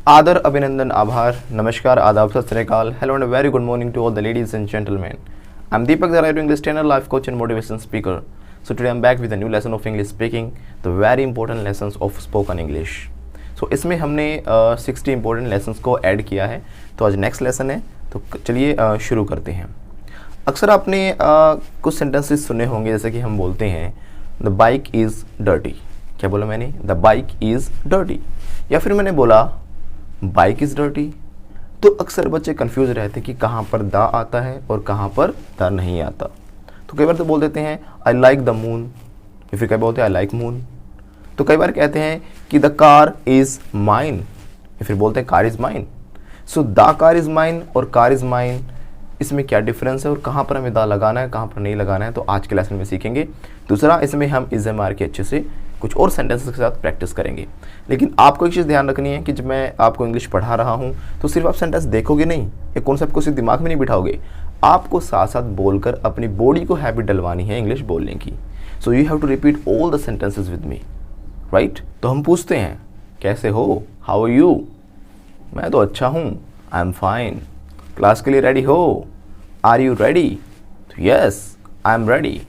आदर, अभिनंदन, आभार, नमस्कार, आदाब, सत श्री अकाल, hello and a very good morning to all the ladies and gentlemen. I'm Deepak, the writer English trainer, life coach and motivation speaker. So today I'm back with a new lesson of English speaking, the very important lessons of spoken English. So इसमें हमने 60 important lessons को add किया है. तो आज next lesson है, तो चलिए शुरू करते हैं. अक्सर आपने कुछ सेंटेंसेस सुने होंगे, जैसे कि हम बोलते हैं द बाइक इज़ डर्टी. क्या बोला मैंने? The bike is dirty. या फिर मैंने बोला बाइक इज़ डर्टी. तो अक्सर बच्चे कंफ्यूज रहते हैं कि कहाँ पर द आता है और कहाँ पर द नहीं आता. तो कई बार तो बोल देते हैं आई लाइक द मून, या फिर कई बार बोलते हैं आई लाइक मून. तो कई बार कहते हैं कि द कार इज़ माइन, या फिर बोलते हैं car is mine. So the car is mine और कार इज़ माइन, इसमें क्या डिफरेंस है और कहाँ पर हमें द लगाना है, कहाँ पर नहीं लगाना है, तो आज के लेसन में सीखेंगे. दूसरा, इसमें हम इज़ मार के अच्छे से कुछ और सेंटेंसेस के साथ प्रैक्टिस करेंगे. लेकिन आपको एक चीज़ ध्यान रखनी है कि जब मैं आपको इंग्लिश पढ़ा रहा हूँ तो सिर्फ आप सेंटेंस देखोगे नहीं, ये कॉन्सेप्ट को सिर्फ दिमाग में नहीं बिठाओगे, आपको साथ साथ बोलकर अपनी बॉडी को हैबिट डलवानी है इंग्लिश बोलने की. So you have to repeat all the sentences with me, right. तो हम पूछते हैं कैसे हो, हाउ आर यू. मैं तो अच्छा हूँ, आई एम फाइन. क्लास के लिए रेडी हो, are you ready. Yes I am ready.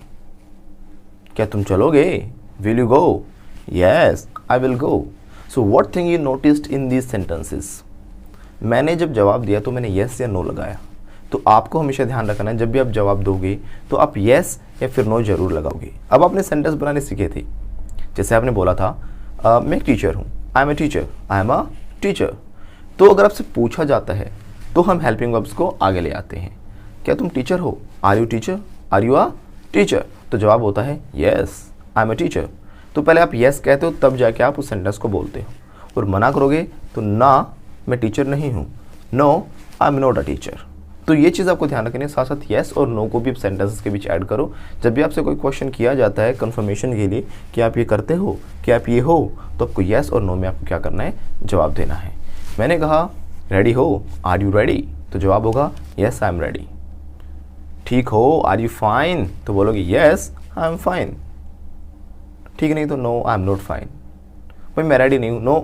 क्या तुम चलोगे, will you go? Yes, I will go. So what thing you noticed in these sentences? मैंने जब जवाब दिया तो मैंने yes या no लगाया. तो आपको हमेशा ध्यान रखना है, जब भी आप जवाब दोगे तो आप yes या फिर no जरूर लगाओगे. अब आपने सेंटेंस बनाने सीखे थे, जैसे आपने बोला था मैं एक टीचर हूँ, I am a teacher, I am a teacher. तो अगर आपसे पूछा जाता है तो हम हेल्पिंग वर्ब्स को आगे ले आते हैं. क्या तुम टीचर हो, are you teacher, are you a teacher. तो जवाब होता है yes, I am a teacher. तो पहले आप येस कहते हो, तब जाके आप उस सेंटेंस को बोलते हो. और मना करोगे तो ना मैं टीचर नहीं हूँ, no I am not a teacher. तो ये चीज़ आपको ध्यान रखनी है. साथ साथ येस और नो को भी सेंटेंसेस के बीच ऐड करो. जब भी आपसे कोई क्वेश्चन किया जाता है कंफर्मेशन के लिए कि आप ये करते हो, कि आप ये हो, तो आपको येस और नो में आपको क्या करना है, जवाब देना है. मैंने कहा रेडी हो, आर यू रेडी. तो जवाब होगा येस आई एम रेडी. ठीक हो, आर यू फाइन. तो बोलोगे येस आई एम फाइन. ठीक नहीं तो no I am not fine. भाई मैं रेडी नहीं हूँ, no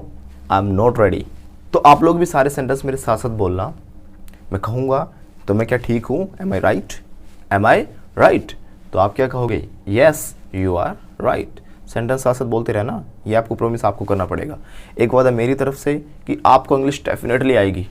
I am not ready. तो आप लोग भी सारे सेंटेंस मेरे साथ साथ बोलना. मैं कहूँगा तो मैं क्या ठीक हूँ, am I right, am I right. तो आप क्या कहोगे, yes you are right. Sentence साथ साथ बोलते रहना. ये आपको प्रॉमिस आपको करना पड़ेगा. एक वादा मेरी तरफ से कि आपको इंग्लिश डेफिनेटली आएगी,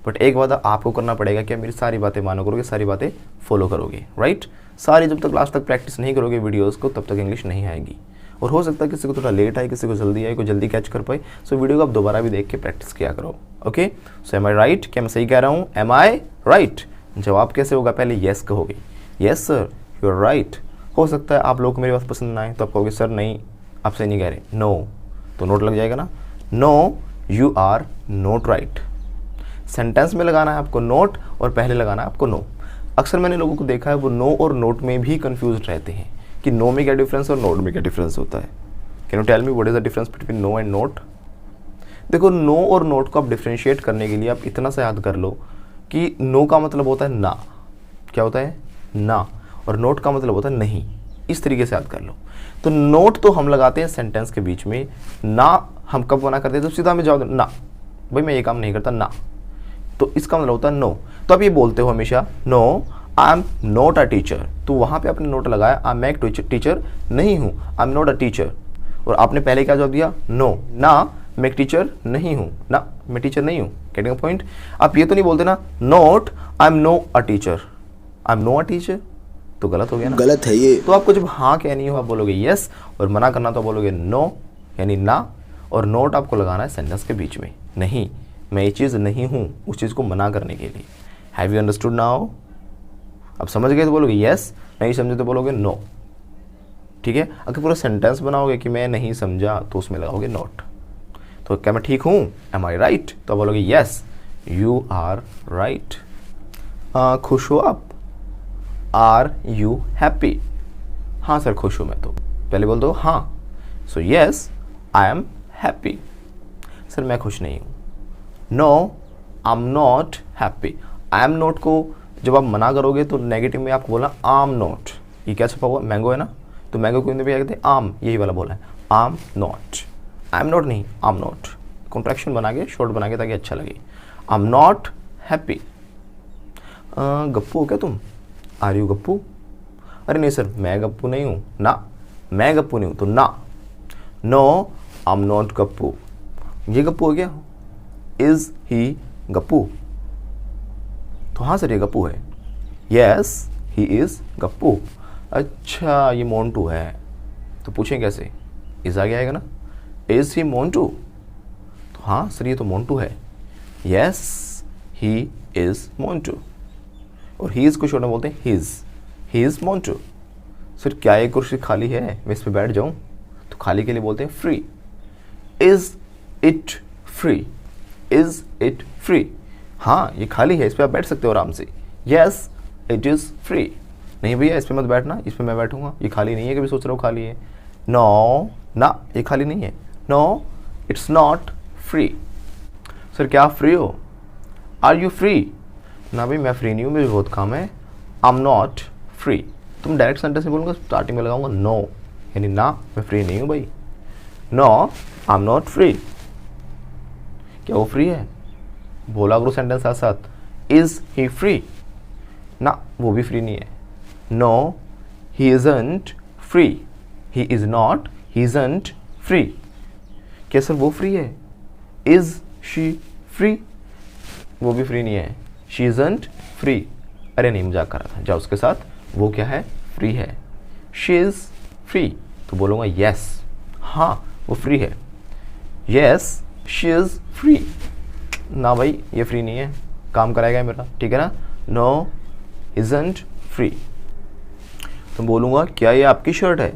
बट एक वादा आपको करना पड़ेगा कि मेरी सारी बातें मानो करोगे, सारी बातें फॉलो करोगे, राइट. सारी जब तक लास्ट तक प्रैक्टिस नहीं करोगे वीडियोज़ को, तब तक इंग्लिश नहीं आएगी. और हो सकता है किसी को थोड़ा लेट आए, किसी को जल्दी आए, कोई जल्दी कैच कर पाए. सो वीडियो को आप दोबारा भी देख के प्रैक्टिस किया करो. Okay. So M I right, क्या मैं सही कह रहा हूँ, एम आई राइट. जवाब कैसे होगा, पहले येस कहोगे, yes sir you are right. हो सकता है आप लोग को मेरी बात पसंद ना आए, तो आप कहोगे सर नहीं आप सही नहीं कह रहे, नो. तो नोट लग जाएगा ना, no you are not right. Sentence में लगाना है आपको नोट और पहले लगाना है आपको नो. अक्सर मैंने लोगों को देखा है वो नो और नोट में भी कंफ्यूज रहते हैं कि नो में क्या डिफरेंस और नोट में क्या डिफरेंस होता है. Can you tell me what is the difference between no and not. देखो नो और नोट को आप डिफ्रेंशिएट करने के लिए आप इतना सा याद कर लो कि नो का मतलब होता है ना. क्या होता है, ना. और नोट का मतलब होता है नहीं. इस तरीके से याद कर लो. तो नोट तो हम लगाते हैं सेंटेंस के बीच में, ना हम कब मना करते हैं, तो सीधा हमें जवाब ना, भाई मैं ये काम नहीं करता ना. तो इसका मतलब होता है नो. तो आप ये बोलते हो हमेशा no I am not a teacher. तो वहाँ पे आपने नोट लगाया, आई एम एक टीचर नहीं हूँ, I am not a teacher. और आपने पहले क्या जवाब दिया, नो ना मैं एक टीचर नहीं हूँ, ना मैं टीचर नहीं हूँ. Getting a point. आप ये तो नहीं बोलते ना not I am no a teacher, I am no a teacher. तो गलत हो गया ना, गलत है ये. तो आपको जब हाँ कहनी हो आप बोलोगे यस, और मना करना तो बोलोगे नो यानी ना. और नोट आपको लगाना है सेंटेंस के बीच में, नहीं मैं ये चीज़ नहीं हूँ, उस चीज़ को मना करने के लिए. Have you understood now. अब समझ गए तो बोलोगे यस, नहीं समझे तो बोलोगे नो. ठीक है. अगर पूरा सेंटेंस बनाओगे कि मैं नहीं समझा, तो उसमें लगाओगे नोट. तो क्या मैं ठीक हूँ, एम आई राइट. तो बोलोगे यस यू आर राइट. खुश हो आप, आर यू हैप्पी. हाँ सर खुश हूँ मैं. तो पहले बोल दो हाँ. So yes I am happy. Sir मैं खुश नहीं हूँ, no I am not happy. I am not को जब आप मना करोगे तो नेगेटिव में आपको बोलना आम नॉट. ये क्या छपा हुआ, मैंगो है ना, तो मैंगो को हिंदी में क्या कहते हैं, आम. यही वाला बोला है, आम नॉट. आई एम नॉट नहीं, आम नॉट. कॉन्ट्रैक्शन बना के, शॉर्ट बना के, ताकि अच्छा लगे। I am not happy. Gappu हो क्या तुम? Are you Gappu? अरे नहीं सर, मैं गप्पू नहीं हूँ ना, मैं गप्पू नहीं हूँ तो ना। No I am not Gappu. ये गप्पू हो गया? Is he Gappu? तो हाँ सर ये गप्पू है। Yes he is Gappu. अच्छा ये मोन्टू है, तो पूछें कैसे? इज आ गया आएगा ना। Is he Montu? तो हाँ सर ये तो मोन्टू है। Yes he is Montu. और ही इज को छोड़ना बोलते हैं his, he is Montu. Sir क्या ये कुर्सी खाली है, मैं इस पर बैठ जाऊं? तो खाली के लिए बोलते हैं free. Is it free? Is it free? हाँ ये खाली है, इस पर आप बैठ सकते हो आराम से। Yes it is free. नहीं भैया इस पर मत बैठना, इस पर मैं बैठूंगा, ये खाली नहीं है, कभी सोच रहा हूँ खाली है। नो ना ये खाली नहीं है। No it's not free. Sir क्या आप फ्री हो? Are you free? ना भाई मैं फ्री नहीं हूँ, मुझे बहुत काम है। आई एम नॉट फ्री। तुम डायरेक्ट सेंटेंस में बोलूँगा, स्टार्टिंग में लगाऊंगा नो, यानी ना मैं फ्री नहीं हूँ भाई। No I am not free. क्या वो फ्री है? बोला करो सेंटेंस साथ साथ। Is he free? ना वो भी फ्री नहीं है। No he isn't free. He is not, he isn't free. क्या सर वो फ्री है? Is she free? वो भी फ्री नहीं है। She isn't free. अरे नहीं मजाक कर रहा था, जाओ उसके साथ। वो क्या है? फ्री है। शी इज फ्री, तो बोलूँगा यस, हाँ वो फ्री है। Yes she is free. ना भाई ये फ्री नहीं है, काम कराएगा मेरा, ठीक है ना। No isn't free. तो बोलूँगा क्या ये आपकी शर्ट है?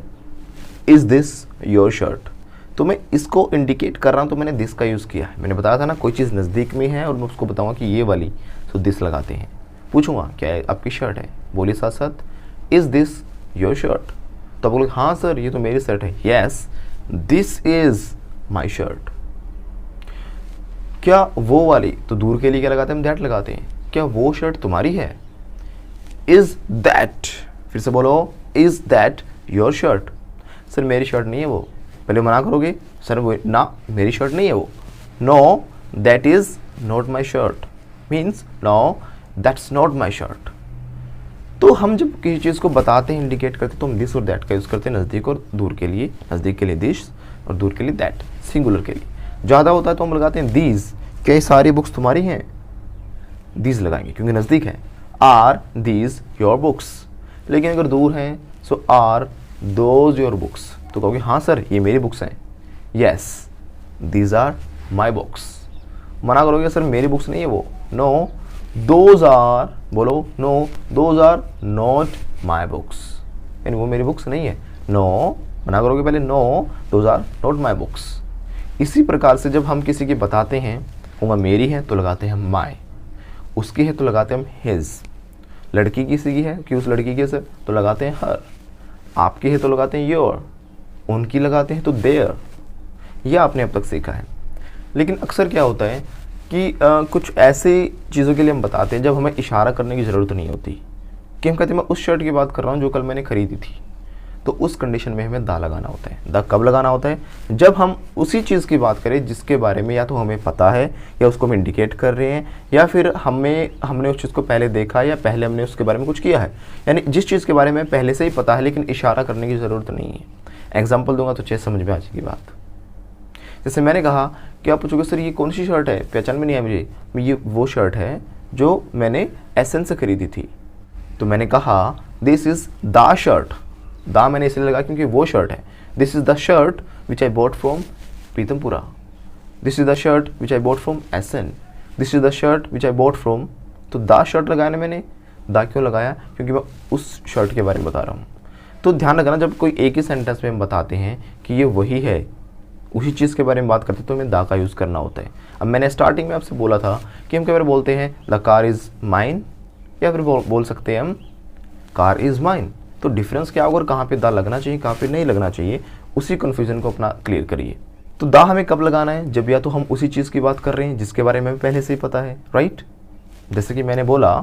Is this your shirt? तो मैं इसको इंडिकेट कर रहा हूँ, तो मैंने दिस का यूज़ किया है। मैंने बताया था ना कोई चीज़ नज़दीक में है और मैं उसको बताऊँगा कि ये वाली, तो दिस लगाते हैं। पूछूंगा क्या है आपकी शर्ट है? बोलिए साथ साथ, इज दिस योर शर्ट? तो बोलोगे हाँ सर ये तो मेरी शर्ट है। Yes this is my shirt. क्या वो वाली? तो दूर के लिए क्या लगाते हैं हम? दैट लगाते हैं। क्या वो शर्ट तुम्हारी है? इज दैट, फिर से बोलो, is that your shirt? Sir मेरी शर्ट नहीं है वो। पहले मना करोगे, सर वो ना मेरी शर्ट नहीं है वो। No that is not my shirt, means no that's not my shirt. तो हम जब किसी चीज़ को बताते हैं, इंडिकेट करते हैं, तो हम दिस और दैट का यूज़ करते हैं नज़दीक और दूर के लिए। नज़दीक के लिए दिस और दूर के लिए दैट, सिंगुलर के लिए। ज़्यादा होता है तो हम लगाते हैं दीज। क्या ये सारी बुक्स तुम्हारी हैं? दीज लगाएंगे क्योंकि नज़दीक है। Are these your books? लेकिन अगर दूर हैं so are those your books? तो कहोगे हाँ सर ये मेरी बुक्स हैं। Yes these are my books. मना करोगे सर मेरी बुक्स नहीं है वो। नो दोज आर, बोलो no those are not my books, यानी वो मेरी बुक्स नहीं है। नो मना करोगे पहले, no those are not my books. इसी प्रकार से जब हम किसी की बताते हैं, होगा मेरी है तो लगाते हैं हम माई, उसकी है तो लगाते हैं हम हिज, लड़की किसी की है कि उस लड़की की सर तो लगाते हैं हर, आपकी है तो लगाते हैं योर, उनकी लगाते हैं तो देयर। यह आपने अब तक सीखा है। लेकिन अक्सर क्या होता है कि कुछ ऐसी चीज़ों के लिए हम बताते हैं जब हमें इशारा करने की ज़रूरत नहीं होती, कि हम कहते हैं मैं उस शर्ट की बात कर रहा हूँ जो कल मैंने खरीदी थी। तो उस कंडीशन में हमें दा लगाना होता है। दा कब लगाना होता है? जब हम उसी चीज़ की बात करें जिसके बारे में या तो हमें पता है या उसको हम इंडिकेट कर रहे हैं, या फिर हमने उस चीज़ को पहले देखा या पहले हमने उसके बारे में कुछ किया है। यानी जिस चीज़ के बारे में पहले से ही पता है लेकिन इशारा करने की ज़रूरत नहीं है। एग्जाम्पल दूंगा तो अच्छे समझ में आ जाएगी बात। जैसे मैंने कहा कि आप पूछोगे सर ये कौन सी शर्ट है, पहचान में नहीं आया मुझे। ये वो शर्ट है जो मैंने एसन से खरीदी थी। तो मैंने कहा दिस इज़ द शर्ट। दा मैंने इसलिए लगा क्योंकि वो शर्ट है। This is the shirt which I bought from Pitampura. This is the shirt which I bought from Essen. This is the shirt which I bought from, तो द शर्ट लगाया ना मैंने। दा क्यों लगाया? क्योंकि मैं उस शर्ट के बारे में बता रहा हूँ। तो ध्यान रखना जब कोई एक ही सेंटेंस में हम बताते हैं कि ये वही है, उसी चीज़ के बारे में बात करते हैं, तो हमें दा का यूज़ करना होता है। अब मैंने स्टार्टिंग में आपसे बोला था कि हम कई बार बोलते हैं द कार इज़ माइन, या फिर बोल सकते हैं हम कार इज़ माइन। तो डिफरेंस क्या होगा और कहाँ पे दा लगना चाहिए कहाँ पे नहीं लगना चाहिए, उसी कन्फ्यूजन को अपना क्लियर करिए। तो दा हमें कब लगाना है? जब या तो हम उसी चीज़ की बात कर रहे हैं जिसके बारे में हमें पहले से ही पता है, राइट। जैसे कि मैंने बोला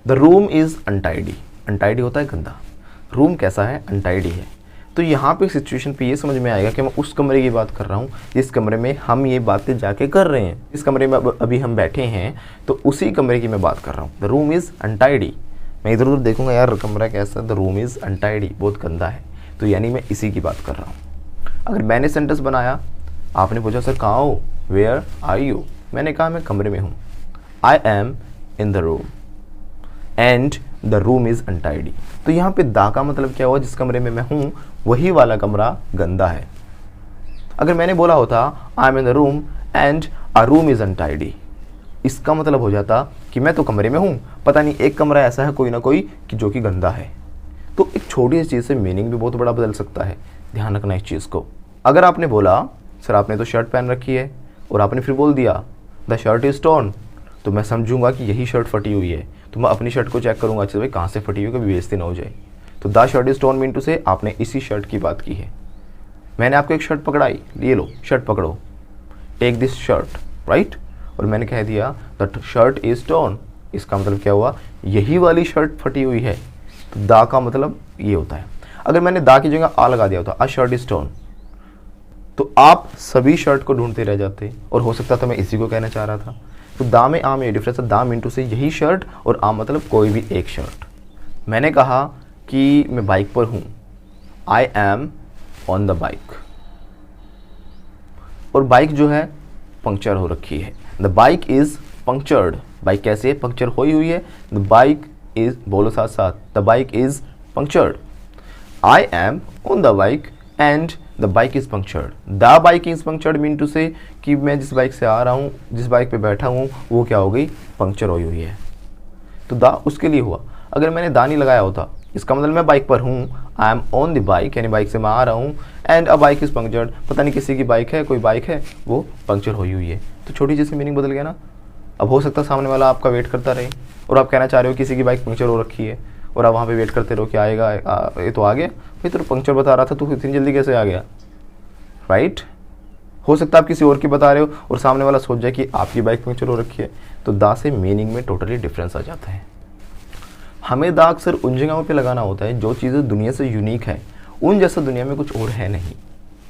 the room is untidy. Untidy होता है गंदा, रूम कैसा है? अनटाइडी है। तो यहाँ पे सिचुएशन पे ये समझ में आएगा कि मैं उस कमरे की बात कर रहा हूँ जिस कमरे में हम ये बातें जाके कर रहे हैं। इस कमरे में अभी हम बैठे हैं तो उसी कमरे की मैं बात कर रहा हूँ। The room is untidy. मैं इधर उधर देखूंगा, यार कमरा कैसा है, द रूम इज़ अनटाइडी, बहुत गंदा है, तो यानी मैं इसी की बात कर रहा हूँ। अगर मैंने सेंटेंस बनाया, आपने पूछा सर कहाँ हो, वेयर आर यू, मैंने कहा मैं कमरे में हूँ, I M in the room and the room is untidy. तो यहाँ पे दा का मतलब क्या हुआ, जिस कमरे में मैं हूँ वही वाला कमरा गंदा है। अगर मैंने बोला होता I am in the room and a room is untidy, इसका मतलब हो जाता कि मैं तो कमरे में हूँ, पता नहीं एक कमरा ऐसा है कोई ना कोई कि जो कि गंदा है। तो एक छोटी सी चीज़ से मीनिंग भी बहुत बड़ा बदल सकता है, ध्यान रखना इस चीज़ को। अगर आपने बोला सर आपने तो शर्ट पहन रखी है और आपने फिर बोल दिया द शर्ट इज़ टॉर्न, तो मैं समझूंगा कि यही शर्ट फटी हुई है, तो मैं अपनी शर्ट को चेक करूंगा अच्छे से, भाई कहाँ से फटी हुई है, कभी बेइज्जती ना हो जाए। तो the shirt is torn mean to say आपने इसी शर्ट की बात की है। मैंने आपको एक शर्ट पकड़ाई, ये लो शर्ट पकड़ो, टेक दिस शर्ट, राइट, और मैंने कह दिया दैट शर्ट इज़ टॉर्न, इसका मतलब क्या हुआ, यही वाली शर्ट फटी हुई है। तो दा का मतलब ये होता है। अगर मैंने दा की जगह आ लगा दिया होता, अ शर्ट इज़ टॉर्न, तो आप सभी शर्ट को ढूंढते रह जाते और हो सकता था मैं इसी को कहना चाह रहा था। तो दा में आ में ये डिफरेंस है, दा मिनटू से यही शर्ट और आ मतलब कोई भी एक शर्ट। मैंने कहा कि मैं बाइक पर हूँ, I am on the bike, और बाइक जो है पंक्चर हो रखी है, the bike is punctured. Bike कैसे है, पंक्चर हुई है, द बाइक इज़, बोलो साथ साथ, the bike is punctured. I am on the bike and the bike is punctured. The bike is punctured mean to say कि मैं जिस बाइक से आ रहा हूँ, जिस बाइक पे बैठा हूँ वो क्या हो गई, पंक्चर हुई है। तो दा उसके लिए हुआ। अगर मैंने दा नहीं लगाया होता, इसका मतलब मैं बाइक पर हूँ, I am on the bike, यानी बाइक से मैं आ रहा हूँ, and a bike is punctured, पता नहीं किसी की बाइक है, कोई बाइक है वो पंक्चर हुई है। तो छोटी चीज़ की मीनिंग बदल गया ना। अब हो सकता है सामने वाला आपका वेट करता रहे और आप कहना चाह रहे हो किसी की बाइक पंक्चर हो रखी है और आप वहाँ पे वेट करते रहो कि आएगा, ये तो आ गया, भाई तो पंक्चर बता रहा था, तू इतनी जल्दी कैसे आ गया, राइट। हो सकता है आप किसी और की बता रहे हो और सामने वाला सोच जाए कि आपकी बाइक पंक्चर हो रखी है। तो दा से मीनिंग में टोटली डिफरेंस आ जाता है। हमें दा अक्सर उन जगहों पे लगाना होता है जो चीज़ें दुनिया से यूनिक है, उन जैसा दुनिया में कुछ और है नहीं,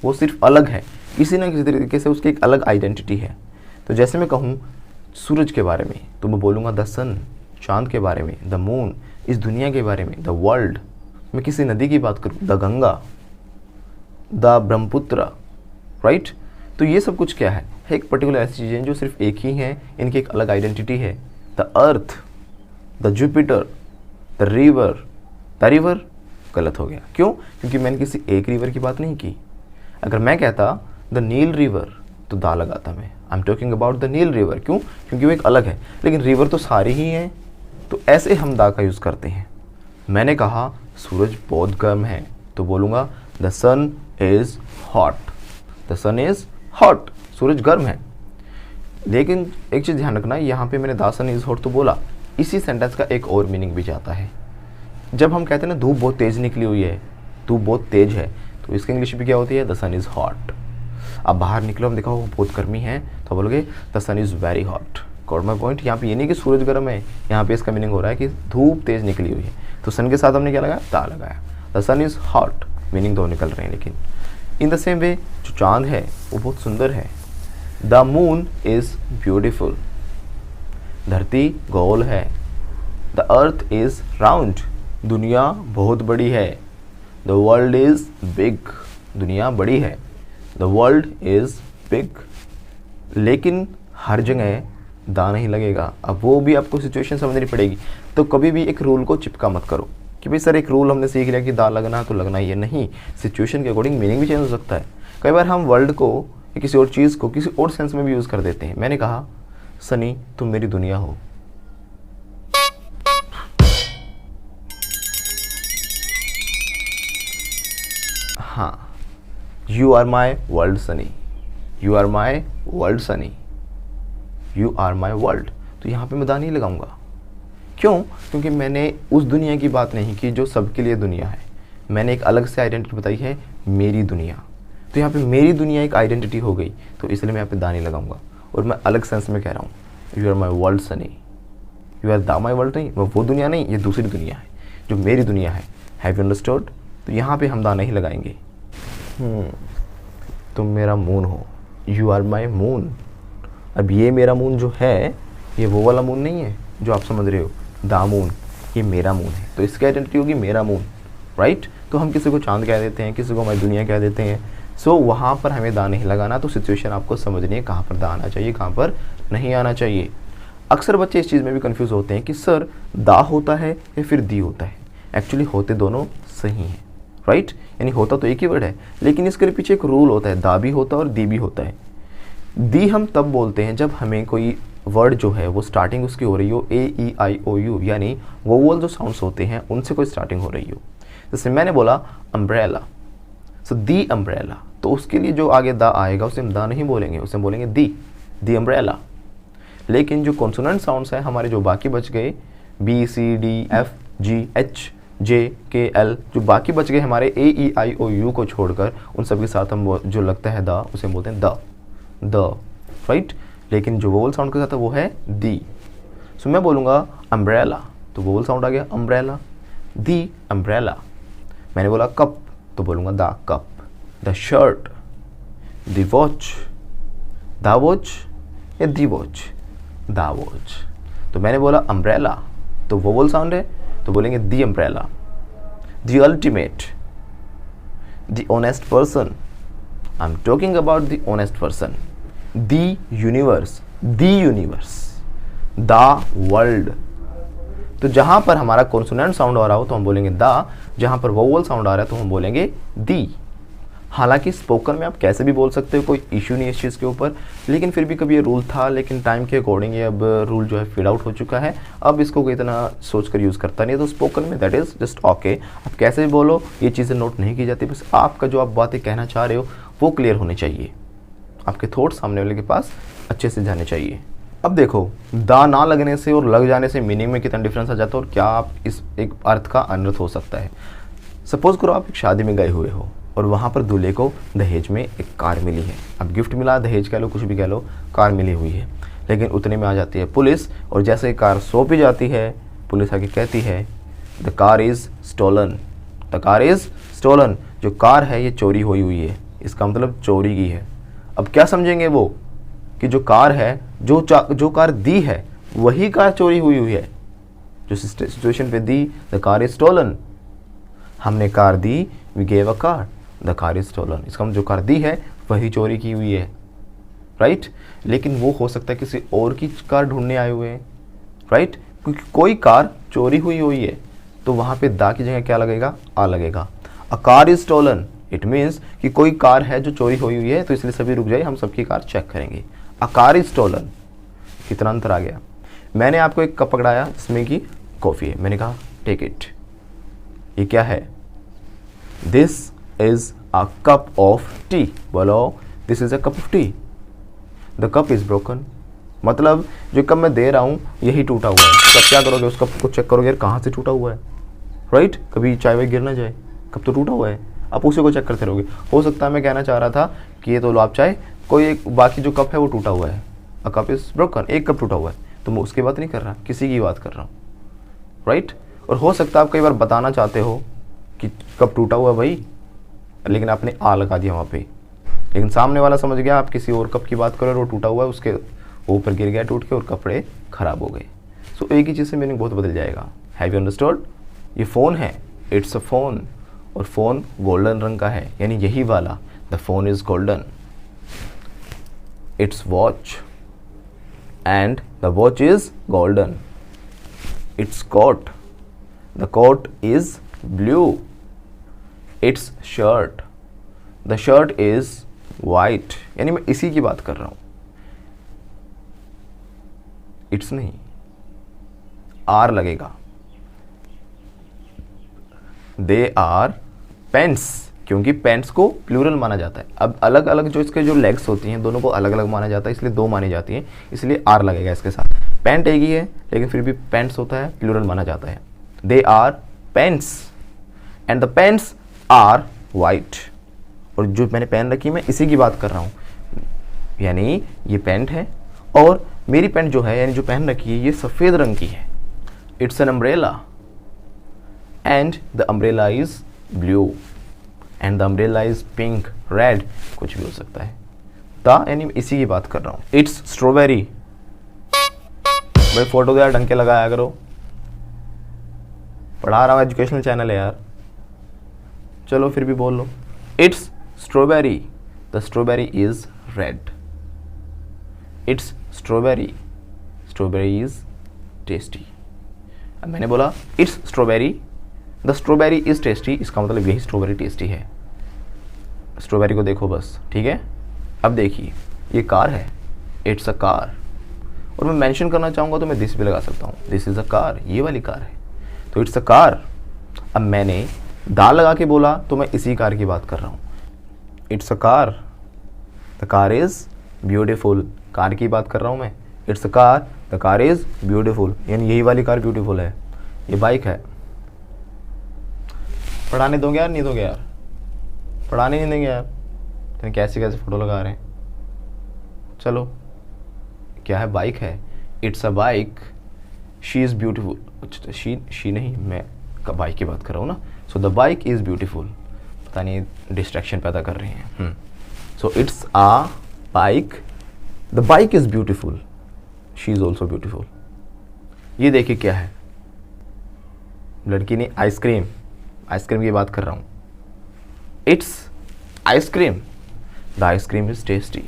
वो सिर्फ अलग है, किसी ना किसी तरीके से उसकी एक अलग आइडेंटिटी है। तो जैसे मैं कहूँ सूरज के बारे में तो मैं बोलूँगा द सन, चांद के बारे में द मून, इस दुनिया के बारे में द वर्ल्ड। मैं किसी नदी की बात करूँ the Ganga, the Brahmaputra, right. तो ये सब कुछ क्या है एक पर्टिकुलर ऐसी चीज़ें जो सिर्फ एक ही हैं, इनकी एक अलग आइडेंटिटी है। The earth, the Jupiter, the river गलत हो गया, क्यों, क्योंकि मैंने किसी एक रिवर की बात नहीं की। अगर मैं कहता द नील रिवर तो दा लगाता मैं, I am talking about the Nile river, क्यों, क्योंकि वो एक अलग है, लेकिन रिवर तो सारी ही हैं। तो ऐसे हम दा का यूज़ करते हैं। मैंने कहा सूरज बहुत गर्म है तो बोलूँगा the sun is hot, the sun is hot, सूरज गर्म है। लेकिन एक चीज़ ध्यान रखना, यहाँ पे मैंने द सन इज़ हॉट तो बोला, इसी सेंटेंस का एक और मीनिंग भी जाता है। जब हम कहते हैं ना धूप बहुत तेज़ निकली हुई है, धूप बहुत तेज़ है, तो इसकी इंग्लिश भी क्या होती है, द सन इज़ हॉट। अब बाहर निकलो, हम देखो बहुत गर्मी है तो बोलोगे the sun is very hot. Got my point. यहाँ पे ये नहीं कि सूरज गर्म है, यहाँ पे इसका मीनिंग हो रहा है कि धूप तेज़ निकली हुई है। तो सन के साथ हमने क्या लगाया, दा लगाया, the sun is hot, meaning दो निकल रहे हैं। लेकिन इन द सेम वे जो चांद है वो बहुत सुंदर है, द मून इज़ ब्यूटिफुल, धरती गोल है, द अर्थ इज़ राउंड, दुनिया बहुत बड़ी है, द वर्ल्ड इज़ बिग, दुनिया बड़ी है, द वर्ल्ड इज़ बिग। लेकिन हर जगह दा नहीं लगेगा। अब वो भी आपको सिचुएशन समझनी पड़ेगी। तो कभी भी एक रूल को चिपका मत करो कि भाई सर एक रूल हमने सीख लिया कि दा लगना है तो लगना ही है, नहीं, सिचुएशन के अकॉर्डिंग मीनिंग भी चेंज हो सकता है। कई बार हम वर्ल्ड को या किसी और चीज़ को किसी और सेंस में भी यूज़ कर देते हैं। मैंने कहा सनी तुम मेरी दुनिया हो, हाँ, you are my world Sunny, you are my world Sunny, you are my world. तो यहाँ पे मैं दा नहीं लगाऊंगा, क्यों, क्योंकि मैंने उस दुनिया की बात नहीं की जो सबके लिए दुनिया है, मैंने एक अलग से आइडेंटिटी बताई है, मेरी दुनिया। तो यहाँ पे मेरी दुनिया एक आइडेंटिटी हो गई, तो इसलिए मैं यहाँ पे दा नहीं लगाऊंगा और मैं अलग सेंस में कह रहा हूँ, you are my world Sunny, you are the my world नहीं, वो दुनिया नहीं, ये दूसरी दुनिया है जो मेरी दुनिया है। Have you understood? तो यहाँ पे हम दा नहीं लगाएंगे। तुम मेरा मून हो, यू आर माई मून। अब ये मेरा मून जो है ये वो वाला मून नहीं है जो आप समझ रहे हो, दा मून, ये मेरा मून है, तो इसकी आइडेंटिटी होगी मेरा मून, राइट। तो हम किसी को चांद कह देते हैं, किसी को हमारी दुनिया कह देते हैं। सो वहाँ पर हमें दा नहीं लगाना। तो सिचुएशन आपको समझनी है, कहाँ पर दा आना चाहिए, कहाँ पर नहीं आना चाहिए। अक्सर बच्चे इस चीज़ में भी कंफ्यूज होते हैं कि सर दा होता है या फिर दी होता है। एक्चुअली होते दोनों सही हैं, राइट। यानी होता तो एक ही वर्ड है, लेकिन इसके पीछे एक रूल होता है, दा भी होता है और दी भी होता है। दी हम तब बोलते हैं जब हमें कोई वर्ड जो है वो स्टार्टिंग उसकी हो रही हो AEIOU, यानी वोवल जो साउंड्स होते हैं उनसे कोई स्टार्टिंग हो रही हो। जैसे मैंने बोला अम्ब्रेला, सो दी अम्ब्रेला, तो उसके लिए जो आगे दा आएगा उसे हम दा नहीं बोलेंगे, उसे बोलेंगे दी अम्ब्रेला। लेकिन जो कॉन्सोनेंट साउंड्स हैं हमारे जो बाकी बच गए BCDFGH JKL, जो बाकी बच गए हमारे AEIOU को छोड़कर, उन सब के साथ हम जो लगता है दा उसे बोलते हैं द, राइट। लेकिन जो वोवल साउंड के साथ है वो है दी। सो मैं बोलूँगा अम्ब्रेला, तो वोवल साउंड आ गया अम्ब्रेला, दी अम्ब्रेला। मैंने बोला कप, तो बोलूँगा the cup, the shirt, the watch, the watch या दी वॉच, द वॉच। तो मैंने बोला अम्ब्रेला, तो वोवल साउंड है, तो बोलेंगे the umbrella, the ultimate, the honest person, I am talking about the honest person, the universe, the world. तो जहां पर हमारा कॉन्सोनेंट साउंड आ रहा हो तो हम बोलेंगे दा, जहां पर वोवल साउंड आ रहा है तो हम बोलेंगे दी। हालांकि स्पोकन में आप कैसे भी बोल सकते हो, कोई इश्यू नहीं है इस चीज़ के ऊपर, लेकिन फिर भी कभी ये रूल था, लेकिन टाइम के अकॉर्डिंग ये अब रूल जो है फीड आउट हो चुका है, अब इसको कोई इतना सोच कर यूज़ करता नहीं है। तो स्पोकन में दैट इज़ जस्ट ओके, आप कैसे भी बोलो ये चीज़ें नोट नहीं की जाती, बस आपका जो आप बातें कहना चाह रहे हो वो क्लियर होनी चाहिए, आपके थॉट सामने वाले के पास अच्छे से जाने चाहिए। अब देखो, दा ना लगने से और लग जाने से मीनिंग में कितना डिफरेंस आ जाता है और क्या आप इस एक अर्थ का अनर्थ हो सकता है। सपोज करो आप एक शादी में गए हुए हो और वहाँ पर दूल्हे को दहेज में एक कार मिली है। अब गिफ्ट मिला, दहेज कह लो, कुछ भी कह लो, कार मिली हुई है, लेकिन उतने में आ जाती है पुलिस और जैसे ही कार सौंपी जाती है, पुलिस आके कहती है the car is stolen, the car is stolen, जो कार है ये चोरी हुई है, इसका मतलब चोरी की है। अब क्या समझेंगे वो कि जो कार है, जो कार दी है वही कार चोरी हुई है। जो सिचुएशन पे दी द कार इज स्टोलन, हमने कार दी, we gave a car, the car is stolen, इसका मतलब जो कार दी है वही चोरी की हुई है, राइट। लेकिन वो हो सकता है किसी और की कार ढूंढने आए हुए हैं, राइट, क्योंकि कोई कार चोरी हुई है तो वहाँ पे दा की जगह क्या लगेगा, आ लगेगा। A car is stolen, it means कि कोई कार है जो चोरी हुई है, तो इसलिए सभी रुक जाइए, हम सबकी कार चेक करेंगे। अ कार इज स्टोलन, कितना अंतर आ गया। मैंने आपको एक कप पकड़ाया जिसमें कि कॉफ़ी है, मैंने कहा टेक इट, ये क्या है, this is a cup of tea, बोलो this is a cup of tea, the cup is broken, मतलब जो कप मैं दे रहा हूँ यही टूटा हुआ है। तो आप क्या करोगे, उस कप को चेक करोगे यार कहाँ से टूटा हुआ है, राइट, कभी चाय वाय गिर ना जाए, कप तो टूटा हुआ है, आप उसी को चेक करते रहोगे। हो सकता है मैं कहना चाह रहा था कि ये तो लो आप चाय, कोई एक बाकी जो कप है वो टूटा हुआ है, अ कप इज ब्रोकन, एक कप टूटा हुआ है, तो मैं उसकी बात नहीं कर रहा, किसी की बात कर रहा हूँ, राइट। और हो सकता है आप कई बार बताना चाहते हो कि कप टूटा हुआ है भाई, लेकिन आपने आ लगा दिया वहाँ पे, लेकिन सामने वाला समझ गया आप किसी और कप की बात करो और वो टूटा हुआ है, उसके ऊपर गिर गया टूट के और कपड़े खराब हो गए। सो एक ही चीज़ से मीनिंग बहुत बदल जाएगा। Have you understood. ये फ़ोन है, इट्स अ फ़ोन, और फ़ोन गोल्डन रंग का है, यानी यही वाला, the phone is golden. It's watch and the watch is golden. It's coat, the coat is blue. It's shirt, the shirt is white, यानी मैं इसी की बात कर रहा हूं, इट्स नहीं, आर लगेगा। दे आर पेंट्स, क्योंकि पेंट्स को प्लूरल माना जाता है। अब अलग अलग जो इसके जो लेग्स होती हैं दोनों को अलग अलग माना जाता है, इसलिए दो मानी जाती हैं, इसलिए आर लगेगा इसके साथ। पेंट एक ही है लेकिन फिर भी पेंट्स होता है, प्लूरल माना जाता है। They are pants and the pants are white. और जो मैंने पेन रखी मैं इसी की बात कर रहा हूँ, यानी ये पेंट है और मेरी पेंट जो है यानी जो पहन रखी है ये सफ़ेद रंग की है। It's an umbrella and the umbrella is blue and the umbrella is pink, red, कुछ भी हो सकता है। द यानी इसी की बात कर रहा हूँ। It's strawberry. भाई फोटो तो यार ढंग के लगाया करो, पढ़ा रहा हूँ, एजुकेशनल चैनल है यार। चलो फिर भी बोल लो। It's strawberry, the strawberry is red. It's strawberry, strawberry is tasty. अब मैंने बोला it's strawberry, the strawberry is tasty, इसका मतलब यही स्ट्रॉबेरी टेस्टी है। स्ट्रॉबेरी को देखो बस, ठीक है। अब देखिए ये कार है, इट्स अ कार, और मैं मेंशन करना चाहूँगा तो मैं दिस भी लगा सकता हूँ, दिस इज़ अ कार, ये वाली कार है, तो इट्स अ कार। अब मैंने दाल लगा के बोला तो मैं इसी कार की बात कर रहा हूँ। It's a car, the car is beautiful, car की बात कर रहा हूँ मैं। It's a car, the car is beautiful, यानी यही वाली कार ब्यूटीफुल है। ये बाइक है। पढ़ाने दोगे यार, नहीं दोगे यार? पढ़ाने नहीं देंगे यार, तो कैसे कैसे फोटो लगा रहे हैं। चलो क्या है, बाइक है। It's a bike, she is beautiful. अच्छा शी नहीं, मैं बाइक की बात कर रहा हूँ ना। So the bike is beautiful, पता नहीं डिस्ट्रैक्शन पैदा कर रही हैं। So it's a bike, the bike is beautiful, she is also beautiful. ये देखिए क्या है, लड़की ने आइसक्रीम, आइसक्रीम की बात कर रहा हूँ। It's ice cream, the ice cream is tasty.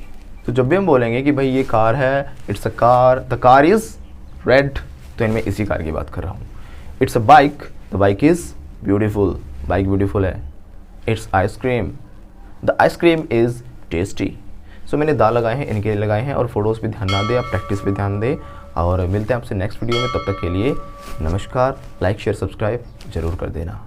तो जब भी हम बोलेंगे कि भाई ये कार है, it's a car, the car is red, तो इनमें इसी कार की बात कर रहा हूँ। It's a bike, the bike is beautiful, bike beautiful है। It's ice cream, the ice cream is tasty. So मैंने दा लगाए हैं, इनके लगाए हैं, और फोटोज़ पे ध्यान ना दे, आप प्रैक्टिस पे ध्यान दे, और मिलते हैं आपसे नेक्स्ट वीडियो में। तब तक के लिए नमस्कार। लाइक शेयर सब्सक्राइब जरूर कर देना।